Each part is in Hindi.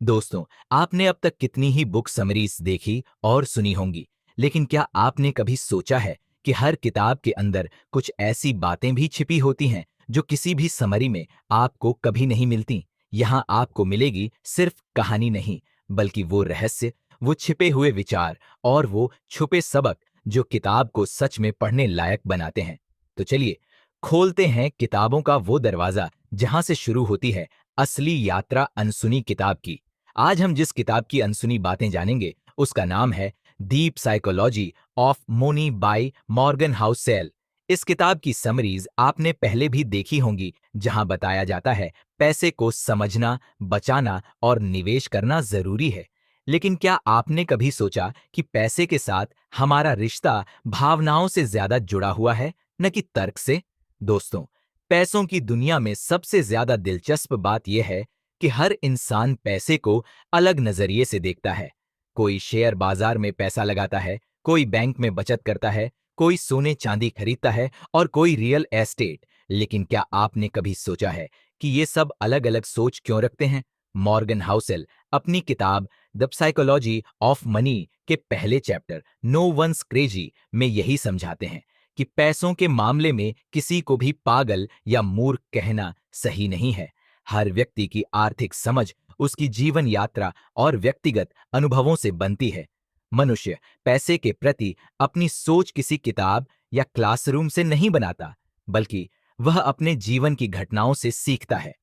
दोस्तों, आपने अब तक कितनी ही बुक समरीज देखी और सुनी होंगी, लेकिन क्या आपने कभी सोचा है कि हर किताब के अंदर कुछ ऐसी बातें भी छिपी होती हैं जो किसी भी समरी में आपको कभी नहीं मिलती। यहाँ आपको मिलेगी सिर्फ कहानी नहीं, बल्कि वो रहस्य, वो छिपे हुए विचार और वो छुपे सबक जो किताब को सच में पढ़ने लायक बनाते हैं। तो चलिए, खोलते हैं किताबों का वो दरवाजा जहां से शुरू होती है असली यात्रा अनसुनी किताब की। आज हम जिस किताब की अनसुनी बातें जानेंगे उसका नाम है deep psychology of money by Morgan Housel. इस किताब की समरीज आपने पहले भी देखी होंगी, जहां बताया जाता है पैसे को समझना, बचाना और निवेश करना जरूरी है। लेकिन क्या आपने कभी सोचा कि पैसे के साथ हमारा रिश्ता भावनाओं से ज्यादा जुड़ा हुआ है, न कि तर्क से? दोस्तों, पैसों की दुनिया में सबसे ज्यादा दिलचस्प बात यह है कि हर इंसान पैसे को अलग नजरिए से देखता है। कोई शेयर बाजार में पैसा लगाता है, कोई बैंक में बचत करता है, कोई सोने चांदी खरीदता है और कोई रियल एस्टेट। लेकिन क्या आपने कभी सोचा है कि ये सब अलग अलग सोच क्यों रखते हैं? मॉर्गन हाउसेल अपनी किताब द साइकोलॉजी ऑफ मनी के पहले चैप्टर नो वंस क्रेजी में यही समझाते हैं कि पैसों के मामले में किसी को भी पागल या मूर्ख कहना सही नहीं है। हर व्यक्ति की आर्थिक समझ उसकी जीवन यात्रा और व्यक्तिगत अनुभवों से बनती है। मनुष्य पैसे के प्रति अपनी सोच किसी किताब या क्लासरूम से नहीं बनाता, बल्कि वह अपने जीवन की घटनाओं से सीखता है।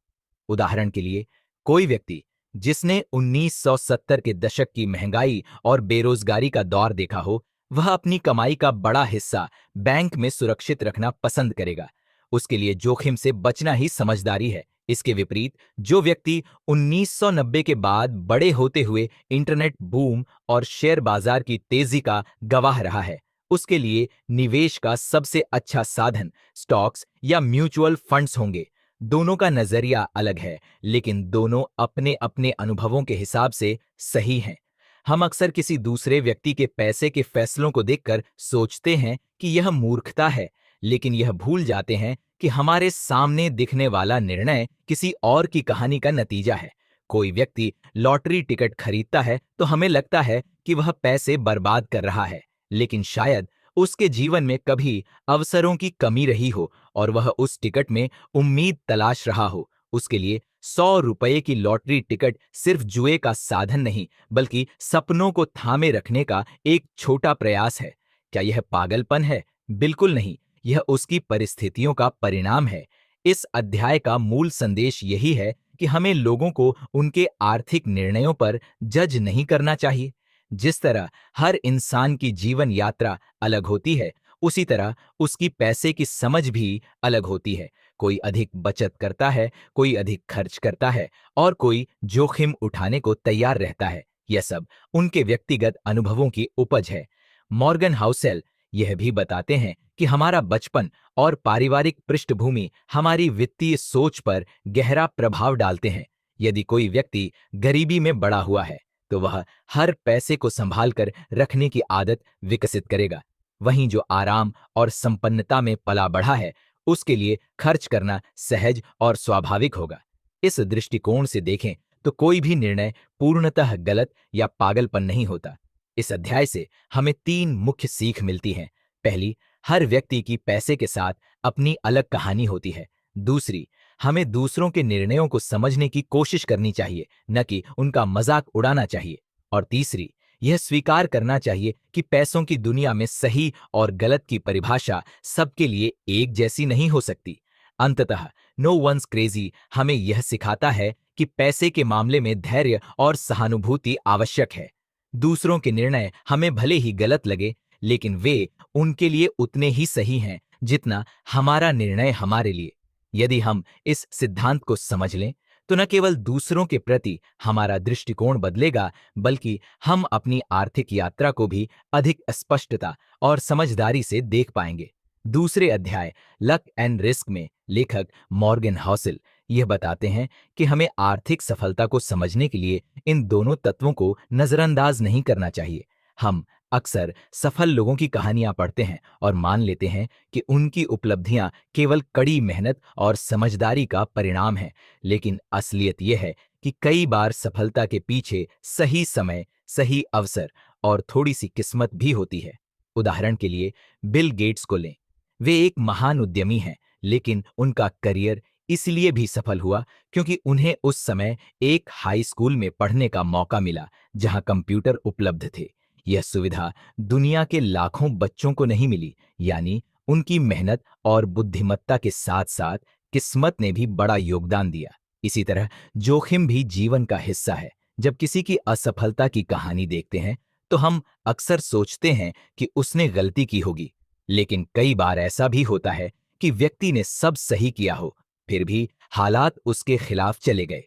उदाहरण के लिए, कोई व्यक्ति जिसने 1970 के दशक की महंगाई और बेरोजगारी का दौर देखा हो, वह अपनी कमाई का बड़ा हिस्सा बैंक में सुरक्षित रखना पसंद करेगा। उसके लिए जोखिम से बचना ही समझदारी है। इसके विपरीत, जो व्यक्ति 1990 के बाद बड़े होते हुए इंटरनेट बूम और शेयर बाजार की तेजी का गवाह रहा है, उसके लिए निवेश का सबसे अच्छा साधन स्टॉक्स या म्यूचुअल फंड्स होंगे। दोनों का नजरिया अलग है, लेकिन दोनों अपने अपने अनुभवों के हिसाब से सही हैं। हम अक्सर किसी दूसरे व्यक्ति के पैसे के फैसलों को देखकर सोचते हैं कि यह मूर्खता है, लेकिन यह भूल जाते हैं कि हमारे सामने दिखने वाला निर्णय किसी और की कहानी का नतीजा है। कोई व्यक्ति लॉटरी टिकट खरीदता है तो हमें लगता है कि वह पैसे बर्बाद कर रहा है, लेकिन शायद उसके जीवन में कभी अवसरों की कमी रही हो और वह उस टिकट में उम्मीद तलाश रहा हो। उसके लिए 100 रुपए की लॉटरी टिकट सिर्फ जुए का साधन नहीं, बल्कि सपनों को थामे रखने का एक छोटा प्रयास है। क्या यह पागलपन है? बिल्कुल नहीं, यह उसकी परिस्थितियों का परिणाम है। इस अध्याय का मूल संदेश यही है कि हमें लोगों को उनके आर्थिक निर्णयों पर जज नहीं करना चाहिए। जिस तरह हर इंसान की जीवन यात्रा अलग होती है, उसी तरह उसकी पैसे की समझ भी अलग होती है। कोई अधिक बचत करता है, कोई अधिक खर्च करता है और कोई जोखिम उठाने को तैयार रहता है। यह सब उनके व्यक्तिगत अनुभवों की उपज है। मॉर्गन हाउसेल यह भी बताते हैं कि हमारा बचपन और पारिवारिक पृष्ठभूमि हमारी वित्तीय सोच पर गहरा प्रभाव डालते हैं। यदि कोई व्यक्ति गरीबी में बड़ा हुआ है, तो वह हर पैसे को संभाल कर रखने की आदत विकसित करेगा। वहीं जो आराम और संपन्नता में पला बढ़ा है, उसके लिए खर्च करना सहज और स्वाभाविक होगा। इस दृष्टिकोण से देखें तो कोई भी निर्णय पूर्णतः गलत या पागलपन नहीं होता। इस अध्याय से हमें 3 मुख्य सीख मिलती हैं। पहली, हर व्यक्ति की पैसे के साथ अपनी अलग कहानी होती है। दूसरी, हमें दूसरों के निर्णयों को समझने की कोशिश करनी चाहिए, न कि उनका मजाक उड़ाना चाहिए। और तीसरी, यह स्वीकार करना चाहिए कि पैसों की दुनिया में सही और गलत की परिभाषा सबके लिए एक जैसी नहीं हो सकती। अंततः नो वंस क्रेजी हमें यह सिखाता है कि पैसे के मामले में धैर्य और सहानुभूति आवश्यक है। दूसरों के निर्णय हमें भले ही गलत लगे, लेकिन वे उनके लिए उतने ही सही हैं जितना हमारा निर्णय हमारे लिए। यदि हम इस सिद्धांत को समझ लें, तो न केवल दूसरों के प्रति हमारा दृष्टिकोण बदलेगा, बल्कि हम अपनी आर्थिक यात्रा को भी अधिक स्पष्टता और समझदारी से देख पाएंगे। दूसरे अध्याय लक एंड रिस्क में लेखक मॉर्गन हाउसेल यह बताते हैं कि हमें आर्थिक सफलता को समझने के लिए इन दोनों तत्वों को नजरअंदाज नहीं करना चाहिए। हम अक्सर सफल लोगों की कहानियां पढ़ते हैं और मान लेते हैं कि उनकी उपलब्धियां केवल कड़ी मेहनत और समझदारी का परिणाम है, लेकिन असलियत यह है कि कई बार सफलता के पीछे सही समय, सही अवसर और थोड़ी सी किस्मत भी होती है। उदाहरण के लिए बिल गेट्स को लें। वे एक महान उद्यमी हैं, लेकिन उनका करियर इसलिए भी सफल हुआ क्योंकि उन्हें उस समय एक हाई स्कूल में पढ़ने का मौका मिला जहां कंप्यूटर उपलब्ध थे। यह सुविधा दुनिया के लाखों बच्चों को नहीं मिली, यानी उनकी मेहनत और बुद्धिमत्ता के साथ साथ किस्मत ने भी बड़ा योगदान दिया। इसी तरह जोखिम भी जीवन का हिस्सा है। जब किसी की असफलता की कहानी देखते हैं तो हम अक्सर सोचते हैं कि उसने गलती की होगी, लेकिन कई बार ऐसा भी होता है कि व्यक्ति ने सब सही किया हो, फिर भी हालात उसके खिलाफ चले गए।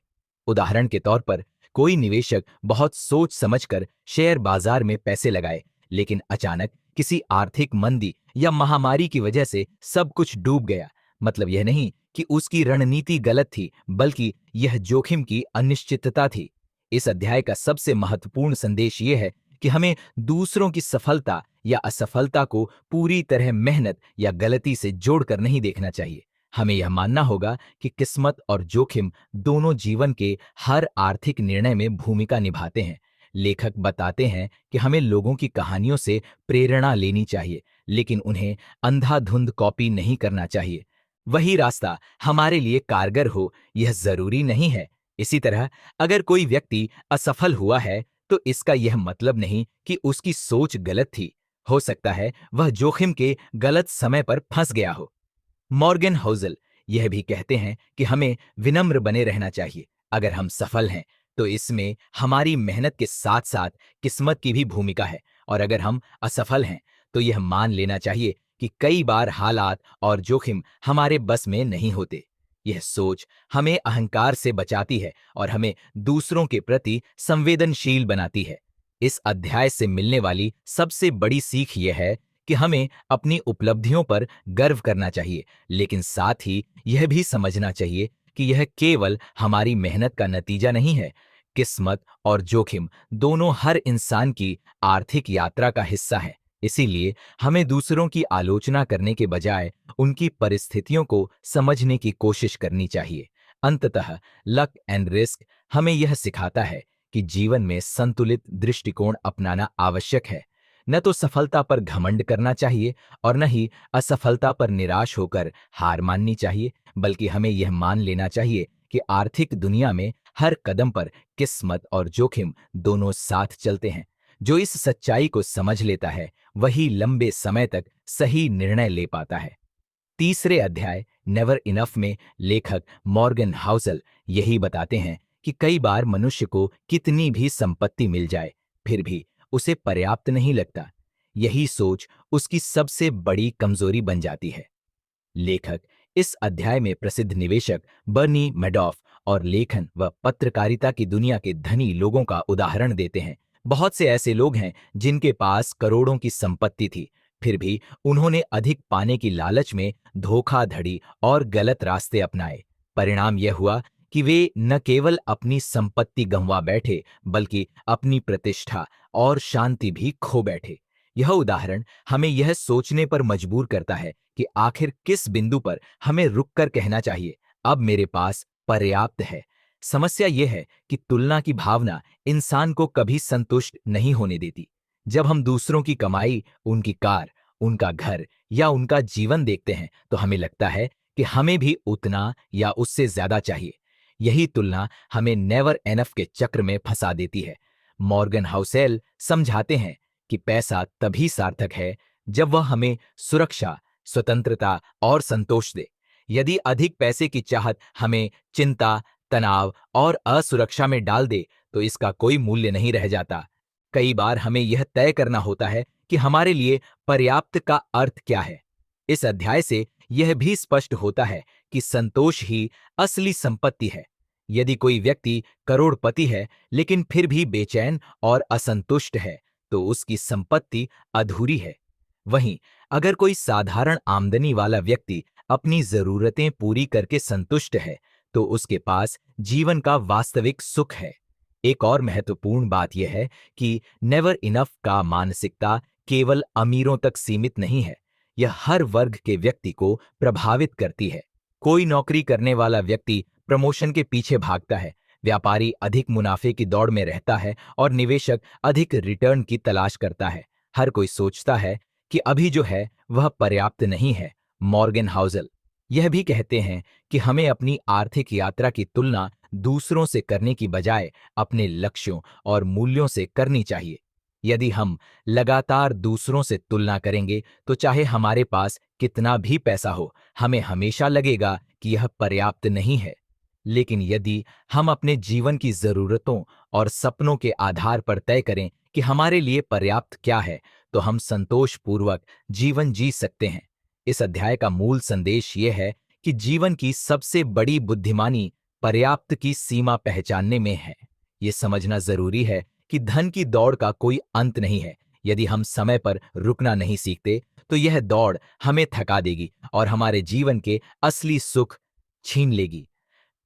उदाहरण के तौर पर कोई निवेशक बहुत सोच समझकर शेयर बाजार में पैसे लगाए, लेकिन अचानक किसी आर्थिक मंदी या महामारी की वजह से सब कुछ डूब गया। मतलब यह नहीं कि उसकी रणनीति गलत थी, बल्कि यह जोखिम की अनिश्चितता थी। इस अध्याय का सबसे महत्वपूर्ण संदेश यह है कि हमें दूसरों की सफलता या असफलता को पूरी तरह मेहनत या गलती से जोड़कर नहीं देखना चाहिए। हमें यह मानना होगा कि किस्मत और जोखिम दोनों जीवन के हर आर्थिक निर्णय में भूमिका निभाते हैं। लेखक बताते हैं कि हमें लोगों की कहानियों से प्रेरणा लेनी चाहिए, लेकिन उन्हें अंधाधुंध कॉपी नहीं करना चाहिए। वही रास्ता हमारे लिए कारगर हो, यह जरूरी नहीं है। इसी तरह अगर कोई व्यक्ति असफल हुआ है तो इसका यह मतलब नहीं कि उसकी सोच गलत थी। हो सकता है वह जोखिम के गलत समय पर फंस गया हो। मॉर्गन हाउसल यह भी कहते हैं कि हमें विनम्र बने रहना चाहिए। अगर हम सफल हैं तो इसमें हमारी मेहनत के साथ साथ किस्मत की भी भूमिका है, और अगर हम असफल हैं तो यह मान लेना चाहिए कि कई बार हालात और जोखिम हमारे बस में नहीं होते। यह सोच हमें अहंकार से बचाती है और हमें दूसरों के प्रति संवेदनशील बनाती है। इस अध्याय से मिलने वाली सबसे बड़ी सीख यह है कि हमें अपनी उपलब्धियों पर गर्व करना चाहिए, लेकिन साथ ही यह भी समझना चाहिए कि यह केवल हमारी मेहनत का नतीजा नहीं है। किस्मत और जोखिम दोनों हर इंसान की आर्थिक यात्रा का हिस्सा है। इसीलिए हमें दूसरों की आलोचना करने के बजाय उनकी परिस्थितियों को समझने की कोशिश करनी चाहिए। अंततः लक एंड रिस्क हमें यह सिखाता है कि जीवन में संतुलित दृष्टिकोण अपनाना आवश्यक है। न तो सफलता पर घमंड करना चाहिए और न ही असफलता पर निराश होकर हार माननी चाहिए, बल्कि हमें यह मान लेना चाहिए कि आर्थिक दुनिया में हर कदम पर किस्मत और जोखिम दोनों साथ चलते हैं। जो इस सच्चाई को समझ लेता है वही लंबे समय तक सही निर्णय ले पाता है। तीसरे अध्याय नेवर इनफ में लेखक मॉर्गन हाउसल यही बताते हैं कि कई बार मनुष्य को कितनी भी संपत्ति मिल जाए, फिर भी उसे पर्याप्त नहीं लगता। यही सोच उसकी सबसे बड़ी कमजोरी बन जाती है। लेखक इस अध्याय में प्रसिद्ध निवेशक बर्नी मैडॉफ और लेखन व पत्रकारिता की दुनिया के धनी लोगों का उदाहरण देते हैं। बहुत से ऐसे लोग हैं जिनके पास करोड़ों की संपत्ति थी, फिर भी उन्होंने अधिक पाने की लालच में धोखाधड़ी और गलत रास्ते अपनाए। परिणाम यह हुआ कि वे न केवल अपनी संपत्ति गंवा बैठे, बल्कि अपनी प्रतिष्ठा और शांति भी खो बैठे। यह उदाहरण हमें यह सोचने पर मजबूर करता है कि आखिर किस बिंदु पर हमें रुककर कहना चाहिए, अब मेरे पास पर्याप्त है। समस्या यह है कि तुलना की भावना इंसान को कभी संतुष्ट नहीं होने देती। जब हम दूसरों की कमाई, उनकी कार, उनका घर या उनका जीवन देखते हैं तो हमें लगता है कि हमें भी उतना या उससे ज्यादा चाहिए। यही तुलना हमें नेवर एनफ के चक्र में फंसा देती है। मॉर्गन हाउसेल समझाते हैं कि पैसा तभी सार्थक है जब वह हमें सुरक्षा, स्वतंत्रता और संतोष दे। यदि अधिक पैसे की चाहत हमें चिंता, तनाव और असुरक्षा में डाल दे तो इसका कोई मूल्य नहीं रह जाता। कई बार हमें यह तय करना होता है कि हमारे लिए पर्याप्त का अर्थ क्या है। इस अध्याय से यह भी स्पष्ट होता है कि संतोष ही असली संपत्ति है। यदि कोई व्यक्ति करोड़पति है लेकिन फिर भी बेचैन और असंतुष्ट है तो उसकी संपत्ति अधूरी है। वहीं अगर कोई साधारण आमदनी वाला व्यक्ति अपनी जरूरतें पूरी करके संतुष्ट है तो उसके पास जीवन का वास्तविक सुख है। एक और महत्वपूर्ण बात यह है कि नेवर इनफ का मानसिकता केवल अमीरों तक सीमित नहीं है, यह हर वर्ग के व्यक्ति को प्रभावित करती है। कोई नौकरी करने वाला व्यक्ति प्रमोशन के पीछे भागता है, व्यापारी अधिक मुनाफे की दौड़ में रहता है और निवेशक अधिक रिटर्न की तलाश करता है। हर कोई सोचता है कि अभी जो है वह पर्याप्त नहीं है। मॉर्गन हाउसल यह भी कहते हैं कि हमें अपनी आर्थिक यात्रा की तुलना दूसरों से करने की बजाय अपने लक्ष्यों और मूल्यों से करनी चाहिए। यदि हम लगातार दूसरों से तुलना करेंगे तो चाहे हमारे पास कितना भी पैसा हो, हमें हमेशा लगेगा कि यह पर्याप्त नहीं है। लेकिन यदि हम अपने जीवन की जरूरतों और सपनों के आधार पर तय करें कि हमारे लिए पर्याप्त क्या है, तो हम संतोषपूर्वक जीवन जी सकते हैं। इस अध्याय का मूल संदेश यह है कि जीवन की सबसे बड़ी बुद्धिमानी पर्याप्त की सीमा पहचानने में है। ये समझना जरूरी है कि धन की दौड़ का कोई अंत नहीं है। यदि हम समय पर रुकना नहीं सीखते तो यह दौड़ हमें थका देगी और हमारे जीवन के असली सुख छीन लेगी।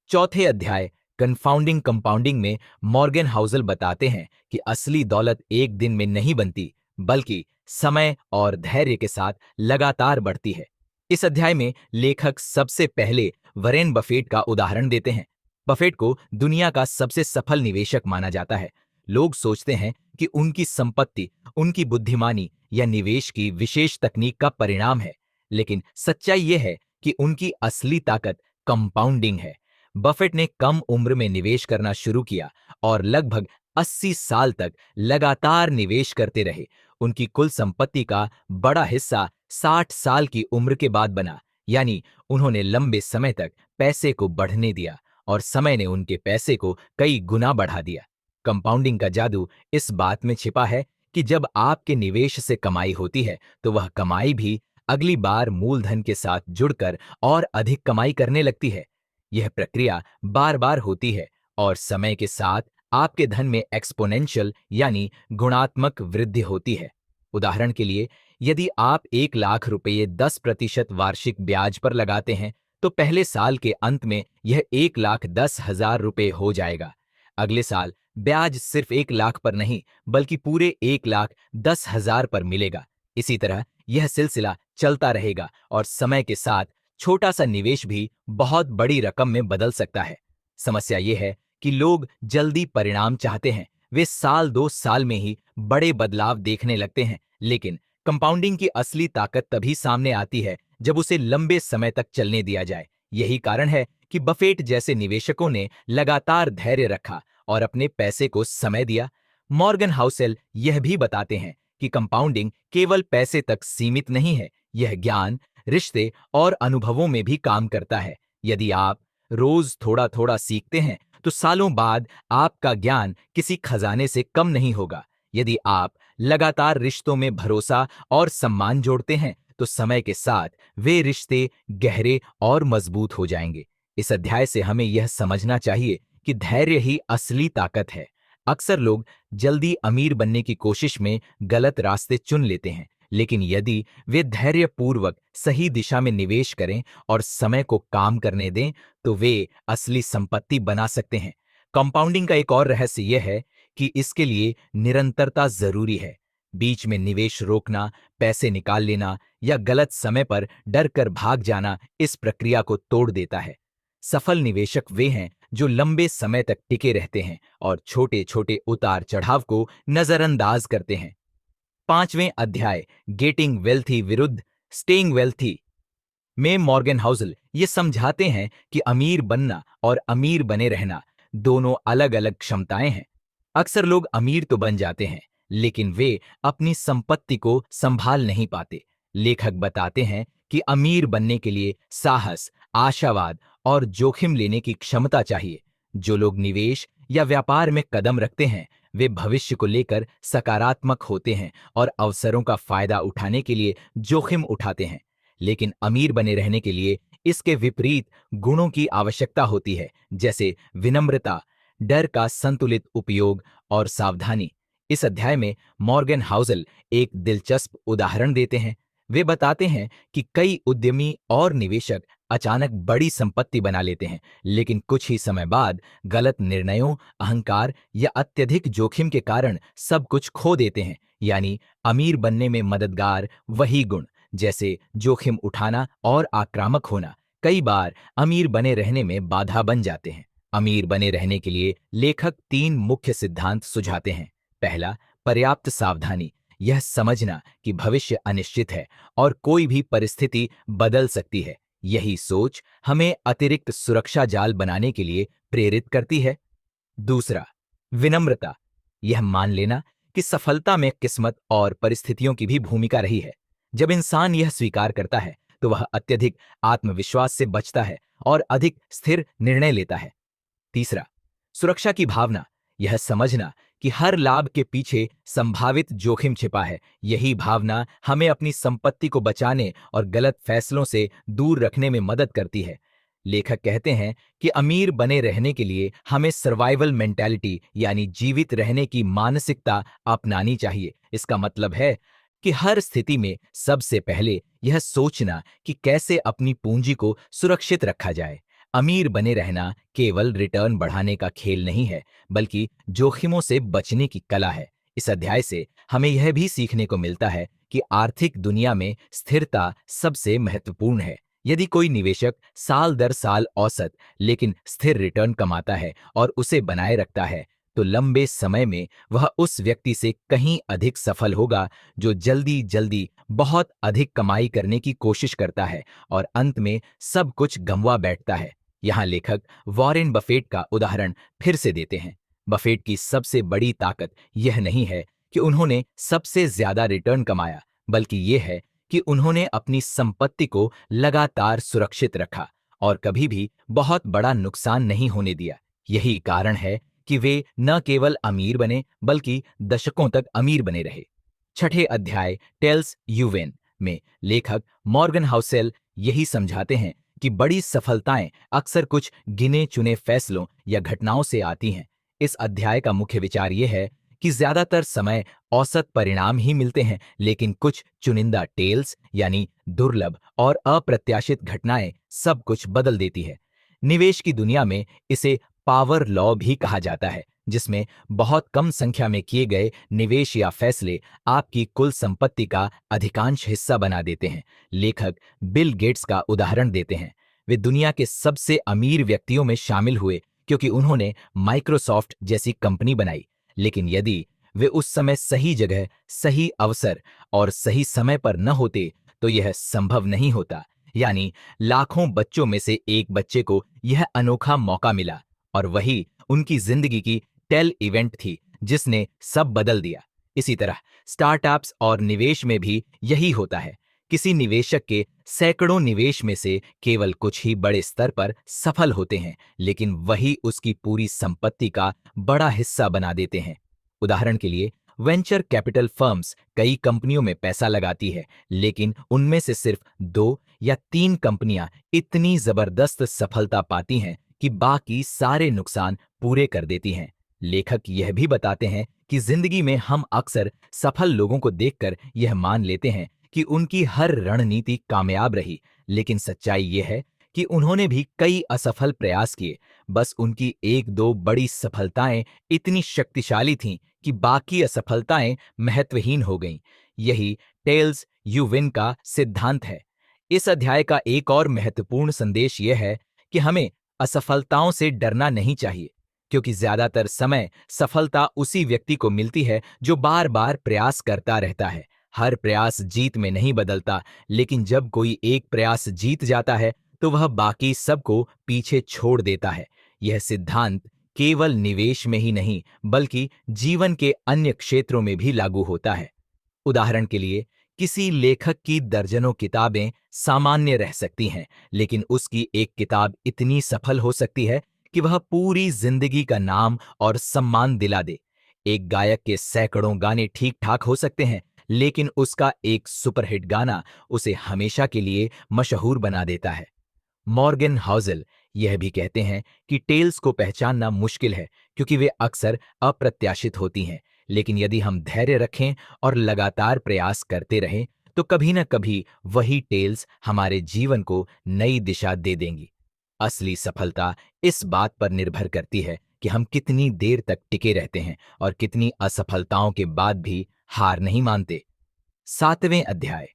चौथे अध्याय कन्फाउंडिंग कंपाउंडिंग में मॉर्गन हाउसल बताते हैं कि असली दौलत एक दिन में नहीं बनती, बल्कि समय और धैर्य के साथ लगातार बढ़ती है। इस अध्याय में लेखक सबसे पहले वरेन बफेट का उदाहरण देते हैं। बफेट को दुनिया का सबसे सफल निवेशक माना जाता है। लोग सोचते हैं कि उनकी संपत्ति उनकी बुद्धिमानी या निवेश की विशेष तकनीक का परिणाम है, लेकिन सच्चाई यह है कि उनकी असली ताकत कंपाउंडिंग है। बफेट ने कम उम्र में निवेश करना शुरू किया और लगभग 80 साल तक लगातार निवेश करते रहे। उनकी कुल संपत्ति का बड़ा हिस्सा 60 साल की उम्र के बाद बना, यानी उन्होंने लंबे समय तक पैसे को बढ़ने दिया और समय ने उनके पैसे को कई गुना बढ़ा दिया। कंपाउंडिंग का जादू इस बात में छिपा है कि जब आपके निवेश से कमाई होती है तो वह कमाई भी अगली बार मूलधन के साथ जुड़कर और अधिक कमाई करने लगती है। यह प्रक्रिया बार बार होती है और समय के साथ आपके धन में एक्सपोनेंशियल यानी गुणात्मक वृद्धि होती है। उदाहरण के लिए, यदि आप 1 लाख रुपये 10% वार्षिक ब्याज पर लगाते हैं तो पहले साल के अंत में यह 1,10,000 रुपये हो जाएगा। अगले साल ब्याज सिर्फ 1 लाख पर नहीं बल्कि पूरे 1,10,000 पर मिलेगा। इसी तरह यह सिलसिला चलता रहेगा और समय के साथ छोटा सा निवेश भी बहुत बड़ी रकम में बदल सकता है। समस्या यह है कि लोग जल्दी परिणाम चाहते हैं। वे साल 2 साल में ही बड़े बदलाव देखने लगते हैं, लेकिन कंपाउंडिंग की असली ताकत तभी सामने आती है जब उसे लंबे समय तक चलने दिया जाए। यही कारण है कि बफेट जैसे निवेशकों ने लगातार धैर्य रखा और अपने पैसे को समय दिया। मॉर्गन हाउसेल यह भी बताते हैं कि कंपाउंडिंग केवल पैसे तक सीमित नहीं है, यह ज्ञान, रिश्ते और अनुभवों में भी काम करता है। यदि आप रोज थोड़ा थोड़ा सीखते हैं तो सालों बाद आपका ज्ञान किसी खजाने से कम नहीं होगा। यदि आप लगातार रिश्तों में भरोसा और सम्मान जोड़ते हैं तो समय के साथ वे रिश्ते गहरे और मजबूत हो जाएंगे। इस अध्याय से हमें यह समझना चाहिए कि धैर्य ही असली ताकत है। अक्सर लोग जल्दी अमीर बनने की कोशिश में गलत रास्ते चुन लेते हैं, लेकिन यदि वे धैर्यपूर्वक सही दिशा में निवेश करें और समय को काम करने दें तो वे असली संपत्ति बना सकते हैं। कंपाउंडिंग का एक और रहस्य यह है कि इसके लिए निरंतरता जरूरी है। बीच में निवेश रोकना, पैसे निकाल लेना या गलत समय पर डर कर भाग जाना इस प्रक्रिया को तोड़ देता है। सफल निवेशक वे हैं जो लंबे समय तक टिके रहते हैं और छोटे छोटे उतार चढ़ाव को नजरअंदाज करते हैं। 5वें अध्याय गेटिंग वेल्थी विरुद्ध स्टेइंग वेल्थी में मॉर्गन हाउसल ये समझाते हैं कि अमीर बनना और अमीर बने रहना दोनों अलग अलग क्षमताएं हैं। अक्सर लोग अमीर तो बन जाते हैं, लेकिन वे अपनी संपत्ति को संभाल नहीं पाते। लेखक बताते हैं कि अमीर बनने के लिए साहस, आशावाद और जोखिम लेने की क्षमता चाहिए। जो लोग निवेश या व्यापार में कदम रखते हैं वे भविष्य को लेकर सकारात्मक होते हैं और अवसरों का फायदा उठाने के लिए जोखिम उठाते हैं। लेकिन अमीर बने रहने के लिए इसके विपरीत गुणों की आवश्यकता होती है, जैसे विनम्रता, डर का संतुलित उपयोग और सावधानी। इस अध्याय में मॉर्गन हाउसल एक दिलचस्प उदाहरण देते हैं। वे बताते हैं कि कई उद्यमी और निवेशक अचानक बड़ी संपत्ति बना लेते हैं, लेकिन कुछ ही समय बाद गलत निर्णयों, अहंकार या अत्यधिक जोखिम के कारण सब कुछ खो देते हैं। यानी अमीर बनने में मददगार वही गुण, जैसे जोखिम उठाना और आक्रामक होना, कई बार अमीर बने रहने में बाधा बन जाते हैं। अमीर बने रहने के लिए लेखक 3 मुख्य सिद्धांत सुझाते हैं। पहला, पर्याप्त सावधानी। यह समझना कि भविष्य अनिश्चित है और कोई भी परिस्थिति बदल सकती है। यही सोच हमें अतिरिक्त सुरक्षा जाल बनाने के लिए प्रेरित करती है। दूसरा, विनम्रता। यह मान लेना कि सफलता में किस्मत और परिस्थितियों की भी भूमिका रही है। जब इंसान यह स्वीकार करता है तो वह अत्यधिक आत्मविश्वास से बचता है और अधिक स्थिर निर्णय लेता है। तीसरा, सुरक्षा की भावना। यह समझना कि हर लाभ के पीछे संभावित जोखिम छिपा है। यही भावना हमें अपनी संपत्ति को बचाने और गलत फैसलों से दूर रखने में मदद करती है। लेखक कहते हैं कि अमीर बने रहने के लिए हमें सर्वाइवल मेंटालिटी यानी जीवित रहने की मानसिकता अपनानी चाहिए। इसका मतलब है कि हर स्थिति में सबसे पहले यह सोचना कि कैसे अपनी पूंजी को सुरक्षित रखा जाए। अमीर बने रहना केवल रिटर्न बढ़ाने का खेल नहीं है, बल्कि जोखिमों से बचने की कला है। इस अध्याय से हमें यह भी सीखने को मिलता है कि आर्थिक दुनिया में स्थिरता सबसे महत्वपूर्ण है। यदि कोई निवेशक साल दर साल औसत लेकिन स्थिर रिटर्न कमाता है और उसे बनाए रखता है, तो लंबे समय में वह उस व्यक्ति से कहीं अधिक सफल होगा जो जल्दी जल्दी बहुत अधिक कमाई करने की कोशिश करता है और अंत में सब कुछ गंवा बैठता है। यहाँ लेखक वॉरेन बफेट का उदाहरण फिर से देते हैं। बफेट की सबसे बड़ी ताकत यह नहीं है कि उन्होंने सबसे ज्यादा रिटर्न कमाया, बल्कि यह है कि उन्होंने अपनी संपत्ति को लगातार सुरक्षित रखा और कभी भी बहुत बड़ा नुकसान नहीं होने दिया। यही कारण है कि वे न केवल अमीर बने बल्कि दशकों तक अमीर बने रहे। छठे अध्याय टेल्स यू विन में लेखक मॉर्गन हाउसेल यही समझाते हैं कि बड़ी सफलताएं अक्सर कुछ गिने चुने फैसलों या घटनाओं से आती हैं। इस अध्याय का मुख्य विचार यह है कि ज्यादातर समय औसत परिणाम ही मिलते हैं, लेकिन कुछ चुनिंदा टेल्स यानी दुर्लभ और अप्रत्याशित घटनाएं सब कुछ बदल देती है। निवेश की दुनिया में इसे पावर लॉ भी कहा जाता है, जिसमें बहुत कम संख्या में किए गए निवेश या फैसले आपकी कुल संपत्ति का अधिकांश हिस्सा बना देते हैं। लेखक बिल गेट्स का उदाहरण देते हैं। वे दुनिया के सबसे अमीर व्यक्तियों में शामिल हुए क्योंकि उन्होंने माइक्रोसॉफ्ट जैसी कंपनी बनाई, लेकिन यदि वे उस समय सही जगह, सही अवसर और सही समय पर न होते तो यह संभव नहीं होता। यानी लाखों बच्चों में से एक बच्चे को यह अनोखा मौका मिला और वही उनकी जिंदगी की टेल इवेंट थी जिसने सब बदल दिया। इसी तरह स्टार्टअप्स और निवेश में भी यही होता है। किसी निवेशक के सैकड़ों निवेश में से केवल कुछ ही बड़े स्तर पर सफल होते हैं, लेकिन वही उसकी पूरी संपत्ति का बड़ा हिस्सा बना देते हैं। उदाहरण के लिए वेंचर कैपिटल फर्म्स कई कंपनियों में पैसा लगाती है, लेकिन उनमें से सिर्फ 2 या 3 कंपनियां इतनी जबरदस्त सफलता पाती हैं कि बाकी सारे नुकसान पूरे कर देती हैं। लेखक यह भी बताते हैं कि जिंदगी में हम अक्सर सफल लोगों को देखकर यह मान लेते हैं कि उनकी हर रणनीति कामयाब रही, लेकिन सच्चाई यह है कि उन्होंने भी कई असफल प्रयास किए। बस उनकी 1-2 बड़ी सफलताएं इतनी शक्तिशाली थीं कि बाकी असफलताएं महत्वहीन हो गईं। यही टेल्स यू विन का सिद्धांत है। इस अध्याय का एक और महत्वपूर्ण संदेश यह है कि हमें असफलताओं से डरना नहीं चाहिए, क्योंकि ज्यादातर समय सफलता उसी व्यक्ति को मिलती है जो बार बार प्रयास करता रहता है। हर प्रयास जीत में नहीं बदलता, लेकिन जब कोई एक प्रयास जीत जाता है तो वह बाकी सबको पीछे छोड़ देता है। यह सिद्धांत केवल निवेश में ही नहीं बल्कि जीवन के अन्य क्षेत्रों में भी लागू होता है। उदाहरण के लिए किसी लेखक की दर्जनों किताबें सामान्य रह सकती हैं, लेकिन उसकी एक किताब इतनी सफल हो सकती है कि वह पूरी जिंदगी का नाम और सम्मान दिला दे। एक गायक के सैकड़ों गाने ठीक ठाक हो सकते हैं, लेकिन उसका एक सुपरहिट गाना उसे हमेशा के लिए मशहूर बना देता है। मॉर्गन हाउसेल यह भी कहते हैं कि टेल्स को पहचानना मुश्किल है क्योंकि वे अक्सर अप्रत्याशित होती हैं, लेकिन यदि हम धैर्य रखें और लगातार प्रयास करते रहें तो कभी न कभी वही टेल्स हमारे जीवन को नई दिशा दे देंगी। असली सफलता इस बात पर निर्भर करती है कि हम कितनी देर तक टिके रहते हैं और कितनी असफलताओं के बाद भी हार नहीं मानते। 7वें अध्याय।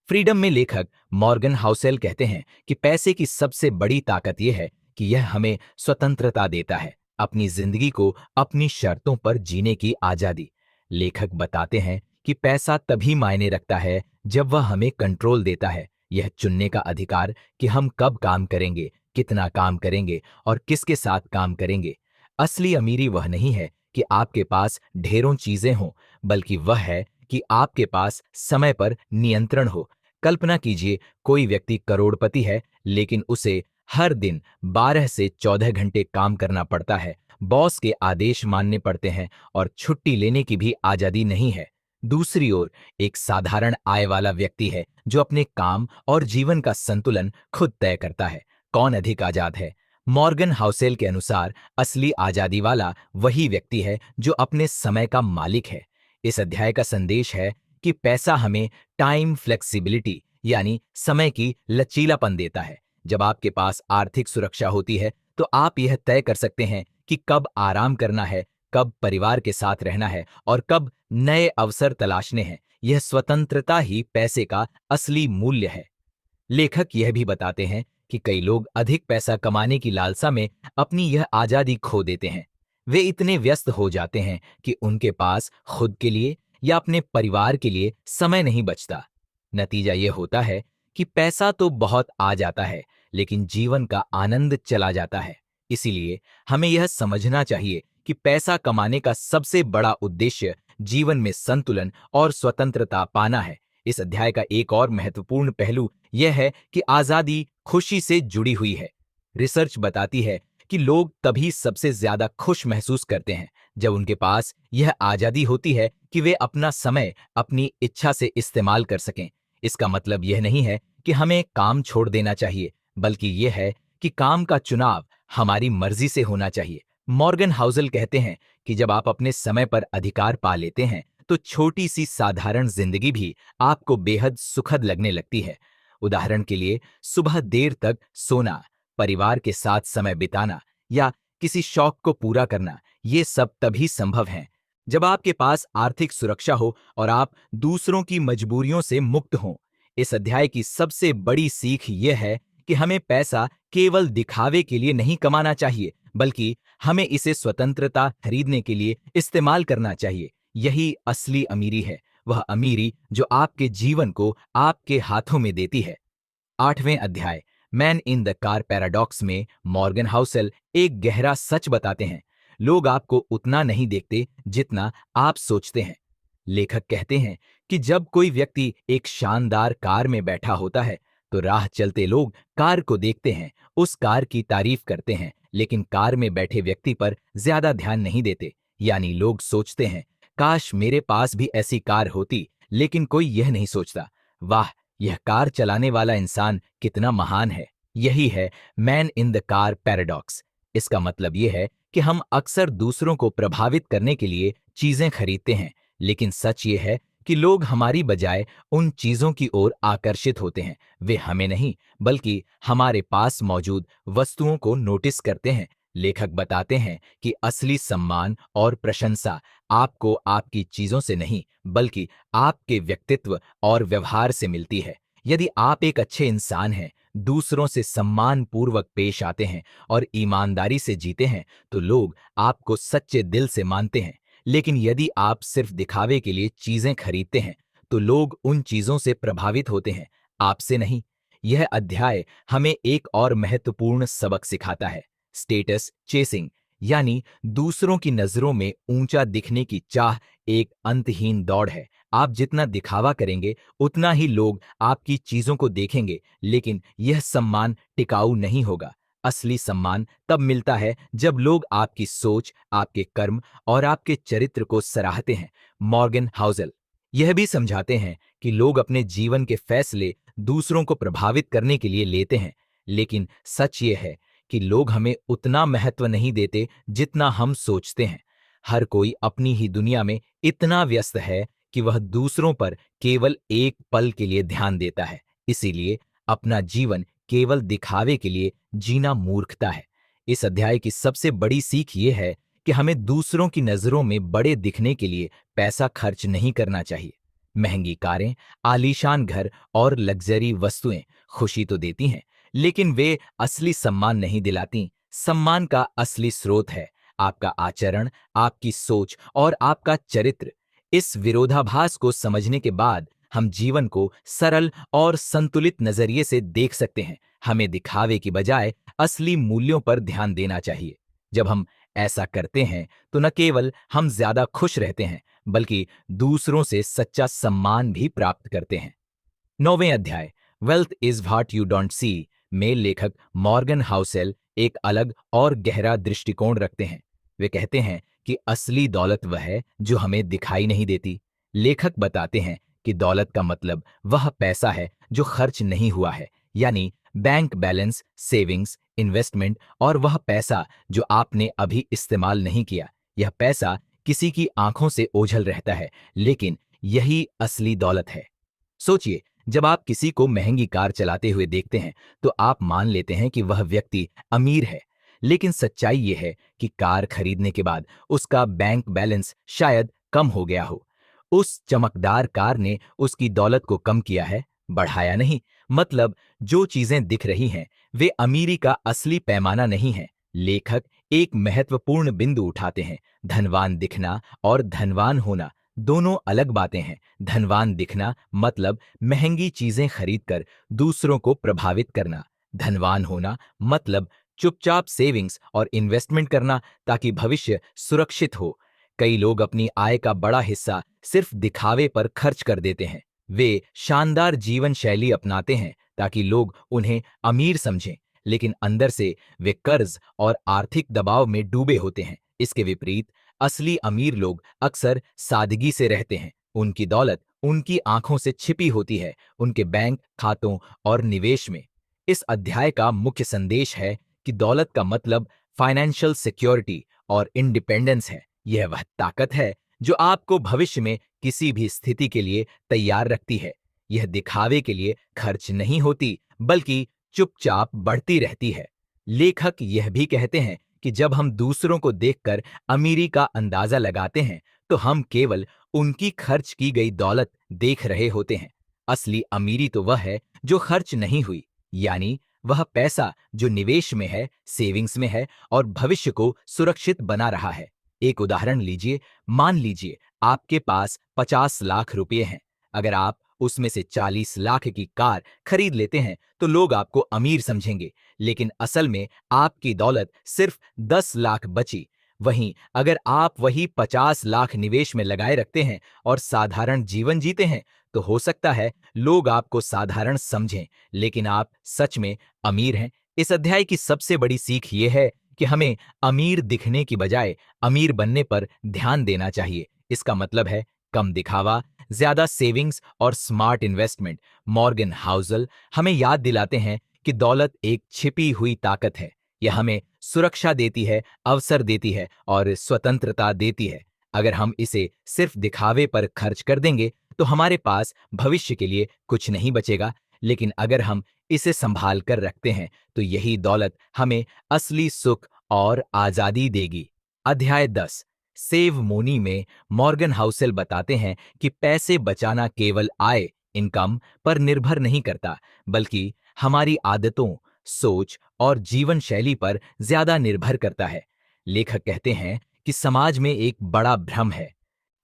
फ्रीडम में लेखक मॉर्गन हाउसेल कहते हैं कि पैसे की सबसे बड़ी ताकत यह है कि यह हमें स्वतंत्रता देता है, अपनी जिंदगी को अपनी शर्तों पर जीने की आजादी। लेखक बताते हैं कि पैसा तभी मायने रखता है जब वह हमें कंट्रोल देता है, यह चुनने का अधिकार कि हम कब काम करेंगे, कितना काम करेंगे और किसके साथ काम करेंगे। असली अमीरी वह नहीं है कि आपके पास ढेरों चीजें हों, बल्कि वह है कि आपके पास समय पर नियंत्रण हो। कल्पना कीजिए, कोई व्यक्ति करोड़पति है लेकिन उसे हर दिन 12 से 14 घंटे काम करना पड़ता है, बॉस के आदेश मानने पड़ते हैं और छुट्टी लेने की भी आजादी नहीं है। दूसरी ओर एक साधारण आय वाला व्यक्ति है जो अपने काम और जीवन का संतुलन खुद तय करता है। कौन अधिक आजाद है? मॉर्गन हाउसेल के अनुसार असली आजादी वाला वही व्यक्ति है जो अपने समय का मालिक है। इस अध्याय का संदेश है कि पैसा हमें टाइम फ्लेक्सिबिलिटी यानी समय की लचीलापन देता है। जब आपके पास आर्थिक सुरक्षा होती है तो आप यह तय कर सकते हैं कि कब आराम करना है, कब परिवार के साथ रहना है और कब नए अवसर तलाशने हैं। यह स्वतंत्रता ही पैसे का असली मूल्य है। लेखक यह भी बताते हैं कि कई लोग अधिक पैसा कमाने की लालसा में अपनी यह आजादी खो देते हैं। वे इतने व्यस्त हो जाते हैं कि उनके पास खुद के लिए या अपने परिवार के लिए समय नहीं बचता। नतीजा यह होता है कि पैसा तो बहुत आ जाता है लेकिन जीवन का आनंद चला जाता है। इसीलिए हमें यह समझना चाहिए कि पैसा कमाने का सबसे बड़ा उद्देश्य जीवन में संतुलन और स्वतंत्रता पाना है। इस अध्याय का एक और महत्वपूर्ण पहलू यह है कि आजादी खुशी से जुड़ी हुई है। रिसर्च बताती है कि लोग तभी सबसे ज्यादा खुश महसूस करते हैं जब उनके पास यह आजादी होती है कि वे अपना समय अपनी इच्छा से इस्तेमाल कर सकें। इसका मतलब यह नहीं है कि हमें काम छोड़ देना चाहिए, बल्कि यह है कि काम का चुनाव हमारी मर्जी से होना चाहिए। मॉर्गन हाउसेल कहते हैं कि जब आप अपने समय पर अधिकार पा लेते हैं तो छोटी सी साधारण जिंदगी भी आपको बेहद सुखद लगने लगती है। उदाहरण के लिए, सुबह देर तक सोना, परिवार के साथ समय बिताना या किसी शौक को पूरा करना, ये सब तभी संभव है जब आपके पास आर्थिक सुरक्षा हो और आप दूसरों की मजबूरियों से मुक्त हों। इस अध्याय की सबसे बड़ी सीख यह है कि हमें पैसा केवल दिखावे के लिए नहीं कमाना चाहिए, बल्कि हमें इसे स्वतंत्रता खरीदने के लिए इस्तेमाल करना चाहिए। यही असली अमीरी है, वह अमीरी जो आपके जीवन को आपके हाथों में देती है। 8वें अध्याय, man in the car paradox में मॉर्गन हाउसेल एक गहरा सच बताते हैं। लोग आपको उतना नहीं देखते जितना आप सोचते हैं। लेखक कहते हैं कि जब कोई व्यक्ति एक शानदार कार में बैठा होता है तो राह चलते लोग कार को देखते हैं, उस कार की तारीफ करते हैं, लेकिन कार में बैठे व्यक्ति पर ज्यादा ध्यान नहीं देते। यानी लोग सोचते हैं, काश मेरे पास भी ऐसी कार होती, लेकिन कोई यह नहीं सोचता, वाह, यह कार चलाने वाला इंसान कितना महान है। यही है man in the car paradox. इसका मतलब यह है कि हम अक्सर दूसरों को प्रभावित करने के लिए चीजें खरीदते हैं, लेकिन सच ये है कि लोग हमारी बजाय उन चीजों की ओर आकर्षित होते हैं। वे हमें नहीं, बल्कि हमारे पास मौजूद वस्तुओं को नोटिस करते हैं। लेखक बताते हैं कि असली सम्मान और प्रशंसा आपको आपकी चीजों से नहीं, बल्कि आपके व्यक्तित्व और व्यवहार से मिलती है। यदि आप एक अच्छे इंसान हैं, दूसरों से सम्मान पूर्वक पेश आते हैं और ईमानदारी से जीते हैं, तो लोग आपको सच्चे दिल से मानते हैं। लेकिन यदि आप सिर्फ दिखावे के लिए चीजें खरीदते हैं, तो लोग उन चीजों से प्रभावित होते हैं, आपसे नहीं। यह अध्याय हमें एक और महत्वपूर्ण सबक सिखाता है, स्टेटस चेसिंग, यानी दूसरों की नजरों में ऊंचा दिखने की चाह एक अंतहीन दौड़ है। आप जितना दिखावा करेंगे उतना ही लोग आपकी चीजों को देखेंगे, लेकिन यह सम्मान टिकाऊ नहीं होगा। असली सम्मान तब मिलता है जब लोग आपकी सोच, आपके कर्म और आपके चरित्र को सराहते हैं। मॉर्गन हाउसेल यह भी समझाते हैं कि लोग अपने जीवन के फैसले दूसरों को प्रभावित करने के लिए लेते हैं, लेकिन सच ये है कि लोग हमें उतना महत्व नहीं देते जितना हम सोचते हैं। हर कोई अपनी ही दुनिया में इतना व्यस्त है कि वह दूसरों पर केवल एक पल के लिए ध्यान देता है। इसीलिए अपना जीवन केवल दिखावे के लिए जीना मूर्खता है। इस अध्याय की सबसे बड़ी सीख ये है कि हमें दूसरों की नजरों में बड़े दिखने के लिए पैसा खर्च नहीं करना चाहिए। महंगी कारें, आलीशान घर और लग्जरी वस्तुएं खुशी तो देती हैं, लेकिन वे असली सम्मान नहीं दिलाती। सम्मान का असली स्रोत है आपका आचरण, आपकी सोच और आपका चरित्र। इस विरोधाभास को समझने के बाद हम जीवन को सरल और संतुलित नजरिए से देख सकते हैं। हमें दिखावे की बजाय असली मूल्यों पर ध्यान देना चाहिए। जब हम ऐसा करते हैं तो न केवल हम ज्यादा खुश रहते हैं, बल्कि दूसरों से सच्चा सम्मान भी प्राप्त करते हैं। 9वें अध्याय wealth is what you don't see में लेखक मॉर्गन हाउसेल एक अलग और गहरा दृष्टिकोण रखते हैं। वे कहते हैं कि असली दौलत वह है जो हमें दिखाई नहीं देती। लेखक बताते हैं कि दौलत का मतलब वह पैसा है जो खर्च नहीं हुआ है, यानी बैंक बैलेंस, सेविंग्स, इन्वेस्टमेंट और वह पैसा जो आपने अभी इस्तेमाल नहीं किया। यह पैसा किसी की आंखों से ओझल रहता है, लेकिन यही असली दौलत है। सोचिए, जब आप किसी को महंगी कार चलाते हुए देखते हैं तो आप मान लेते हैं कि वह व्यक्ति अमीर है, लेकिन सच्चाई यह है कि कार खरीदने के बाद उसका बैंक बैलेंस शायद कम हो गया हो। उस चमकदार कार ने उसकी दौलत को कम किया है, बढ़ाया नहीं। मतलब जो चीजें दिख रही हैं वे अमीरी का असली पैमाना नहीं है। लेखक एक महत्वपूर्ण बिंदु उठाते हैं। धनवान दिखना और धनवान होना दोनों अलग बातें हैं। धनवान दिखना मतलब महंगी चीजें खरीदकर दूसरों को प्रभावित करना। धनवान होना मतलब चुपचाप सेविंग्स और इन्वेस्टमेंट करना ताकि भविष्य सुरक्षित हो। कई लोग अपनी आय का बड़ा हिस्सा सिर्फ दिखावे पर खर्च कर देते हैं। वे शानदार जीवन शैली अपनाते हैं ताकि लोग उन्हें अमीर समझें, लेकिन अंदर से वे कर्ज और आर्थिक दबाव में डूबे होते हैं। इसके विपरीत असली अमीर लोग अक्सर सादगी से रहते हैं। उनकी दौलत उनकी आंखों से छिपी होती है, उनके बैंक खातों और निवेश में। इस अध्याय का मुख्य संदेश है कि दौलत का मतलब फाइनेंशियल सिक्योरिटी और इंडिपेंडेंस है। यह वह ताकत है जो आपको भविष्य में किसी भी स्थिति के लिए तैयार रखती है। यह दिखावे के लिए खर्च नहीं होती, बल्कि चुपचाप बढ़ती रहती है। लेखक यह भी कहते हैं कि जब हम दूसरों को देखकर अमीरी का अंदाजा लगाते हैं तो हम केवल उनकी खर्च की गई दौलत देख रहे होते हैं। असली अमीरी तो वह है जो खर्च नहीं हुई, यानी वह पैसा जो निवेश में है, सेविंग्स में है और भविष्य को सुरक्षित बना रहा है। एक उदाहरण लीजिए। मान लीजिए आपके पास 50 लाख रुपए हैं। अगर आप उसमें से 40 लाख की कार खरीद लेते हैं तो लोग आपको अमीर समझेंगे, लेकिन असल में आपकी दौलत सिर्फ 10 लाख बची। वहीं अगर आप वही 50 लाख निवेश में लगाए रखते हैं और साधारण जीवन जीते हैं तो हो सकता है लोग आपको साधारण समझें, लेकिन आप सच में अमीर हैं। इस अध्याय की सबसे बड़ी सीख ये है कि हमें अमीर दिखने की बजाय अमीर बनने पर ध्यान देना चाहिए। इसका मतलब है कम दिखावा, ज्यादा सेविंग्स और स्मार्ट इन्वेस्टमेंट। मॉर्गन हाउसल हमें याद दिलाते हैं कि दौलत एक छिपी हुई ताकत है। यह हमें सुरक्षा देती है, अवसर देती है और स्वतंत्रता देती है। अगर हम इसे सिर्फ दिखावे पर खर्च कर देंगे तो हमारे पास भविष्य के लिए कुछ नहीं बचेगा, लेकिन अगर हम इसे संभाल कर रखते हैं तो यही दौलत हमें असली सुख और आजादी देगी। अध्याय 10 सेव मोनी में मॉर्गन हाउसेल बताते हैं कि पैसे बचाना केवल आय, इनकम पर निर्भर नहीं करता, बल्कि हमारी आदतों, सोच और जीवन शैली पर ज्यादा निर्भर करता है। लेखक कहते हैं कि समाज में एक बड़ा भ्रम है,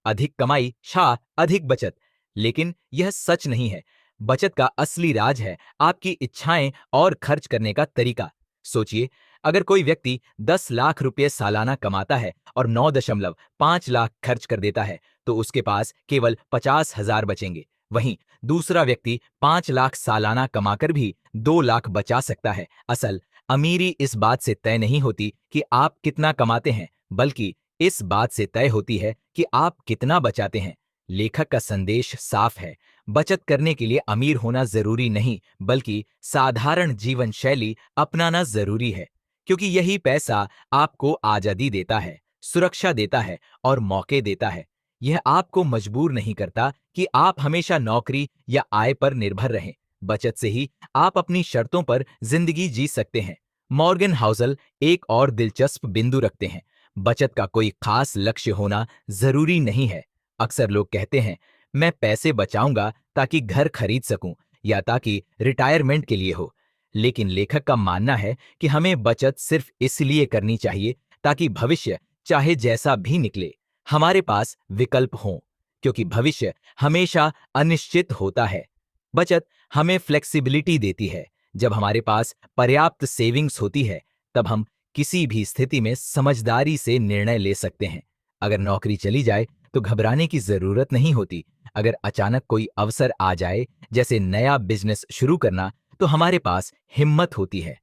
अधिक कमाई शाह अधिक बचत। लेकिन यह सच नहीं है। बचत का असली राज है आपकी इच्छाएं और खर्च करने का तरीका। सोचिए, अगर कोई व्यक्ति 10 लाख रुपए सालाना कमाता है और 9.5 लाख खर्च कर देता है तो उसके पास केवल 50,000 बचेंगे। वहीं दूसरा व्यक्ति 5 लाख सालाना कमाकर भी 2 लाख बचा सकता है। असल अमीरी इस बात से तय नहीं होती कि आप कितना कमाते हैं, बल्कि इस बात से तय होती है कि आप कितना बचाते हैं। लेखक का संदेश साफ है, बचत करने के लिए अमीर होना जरूरी नहीं, बल्कि साधारण जीवन शैली अपनाना जरूरी है, क्योंकि यही पैसा आपको आजादी देता है, सुरक्षा देता है और मौके देता है। यह आपको मजबूर नहीं करता कि आप हमेशा नौकरी या आय पर निर्भर रहें। बचत से ही आप अपनी शर्तों पर जिंदगी जी सकते हैं। मॉर्गन हाउसल एक और दिलचस्प बिंदु रखते हैं। बचत का कोई खास लक्ष्य होना जरूरी नहीं है। अक्सर लोग कहते हैं, मैं पैसे बचाऊंगा ताकि घर खरीद सकूं या ताकि रिटायरमेंट के लिए हो। लेकिन लेखक का मानना है कि हमें बचत सिर्फ इसलिए करनी चाहिए ताकि भविष्य चाहे जैसा भी निकले, हमारे पास विकल्प हों, क्योंकि भविष्य हमेशा अनिश्चित होता है। बचत हमें फ्लेक्सिबिलिटी देती है। जब हमारे पास पर्याप्त सेविंग्स होती है, तब हम किसी भी स्थिति में समझदारी से निर्णय ले सकते हैं। अगर नौकरी चली जाए तो घबराने की जरूरत नहीं होती। अगर अचानक कोई अवसर आ जाए, जैसे नया बिजनेस शुरू करना, तो हमारे पास हिम्मत होती है।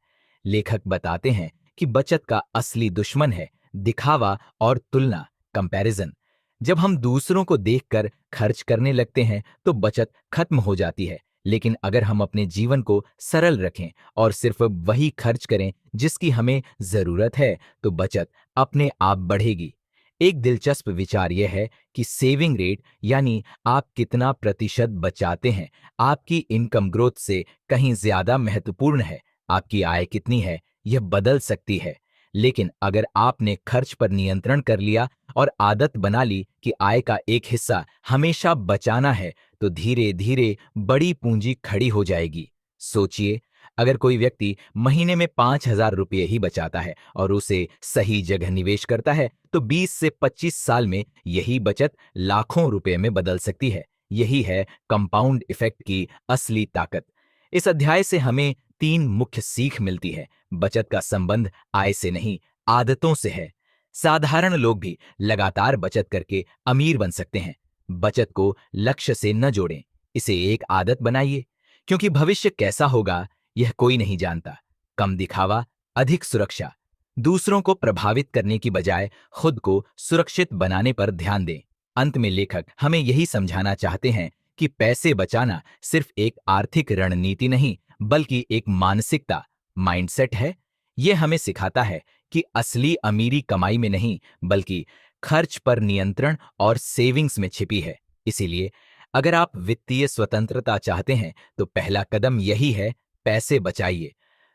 लेखक बताते हैं कि बचत का असली दुश्मन है दिखावा और तुलना, कंपैरिजन। जब हम दूसरों को देखकर खर्च करने लगते हैं तो बचत खत्म हो जाती है। लेकिन अगर हम अपने जीवन को सरल रखें और सिर्फ वही खर्च करें जिसकी हमें जरूरत है, तो बचत अपने आप बढ़ेगी। एक दिलचस्प विचार यह है कि सेविंग रेट, यानी आप कितना प्रतिशत बचाते हैं, आपकी इनकम ग्रोथ से कहीं ज्यादा महत्वपूर्ण है। आपकी आय कितनी है यह बदल सकती है, लेकिन अगर आपने खर्च पर नियंत्रण कर लिया और आदत बना ली कि आय का एक हिस्सा हमेशा बचाना है, तो धीरे धीरे बड़ी पूंजी खड़ी हो जाएगी। सोचिए, अगर कोई व्यक्ति महीने में 5,000 रुपये ही बचाता है और उसे सही जगह निवेश करता है, तो 20 से 25 साल में यही बचत लाखों रुपए में बदल सकती है। यही है कंपाउंड इफेक्ट की असली ताकत। इस अध्याय से हमें 3 मुख्य सीख मिलती है। बचत का संबंध आय से नहीं, आदतों से है। साधारण लोग भी लगातार बचत करके अमीर बन सकते हैं। बचत को लक्ष्य से न जोड़ें, इसे एक आदत बनाइए, क्योंकि भविष्य कैसा होगा यह कोई नहीं जानता। कम दिखावा, अधिक सुरक्षा। दूसरों को प्रभावित करने की बजाय खुद को सुरक्षित बनाने पर ध्यान दें। अंत में लेखक हमें यही समझाना चाहते हैं कि पैसे बचाना सिर्फ एक आर्थिक रणनीति नहीं, बल्कि एक मानसिकता, माइंडसेट है। यह हमें सिखाता है कि असली अमीरी कमाई में नहीं, बल्कि खर्च पर नियंत्रण और सेविंग्स में छिपी है। इसीलिए अगर आप वित्तीय स्वतंत्रता चाहते हैं, तो पहला कदम यही है, पैसे बचाइए।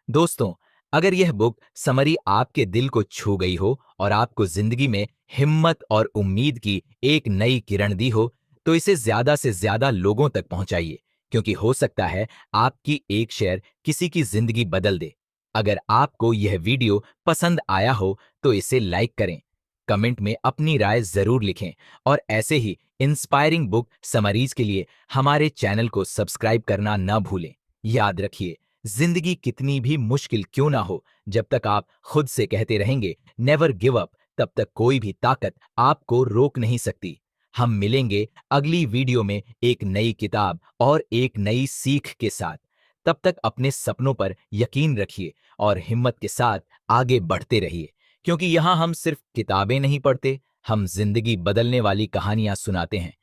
दोस्तों, अगर यह बुक समरी आपके दिल को छू गई हो और आपको जिंदगी में हिम्मत और उम्मीद की एक नई किरण दी हो, तो इसे ज्यादा से ज्यादा लोगों तक पहुंचाइए, क्योंकि हो सकता है आपकी एक शेयर किसी की जिंदगी बदल दे। अगर आपको यह वीडियो पसंद आया हो तो इसे लाइक करें, कमेंट में अपनी राय जरूर लिखें और ऐसे ही इंस्पायरिंग बुक समरीज के लिए हमारे चैनल को सब्सक्राइब करना न भूलें। याद रखिए, जिंदगी कितनी भी मुश्किल क्यों ना हो, जब तक आप खुद से कहते रहेंगे नेवर गिव अप, तब तक कोई भी ताकत आपको रोक नहीं सकती। हम मिलेंगे अगली वीडियो में एक नई किताब और एक नई सीख के साथ। तब तक अपने सपनों पर यकीन रखिए और हिम्मत के साथ आगे बढ़ते रहिए, क्योंकि यहाँ हम सिर्फ किताबें नहीं पढ़ते, हम जिंदगी बदलने वाली कहानियां सुनाते हैं।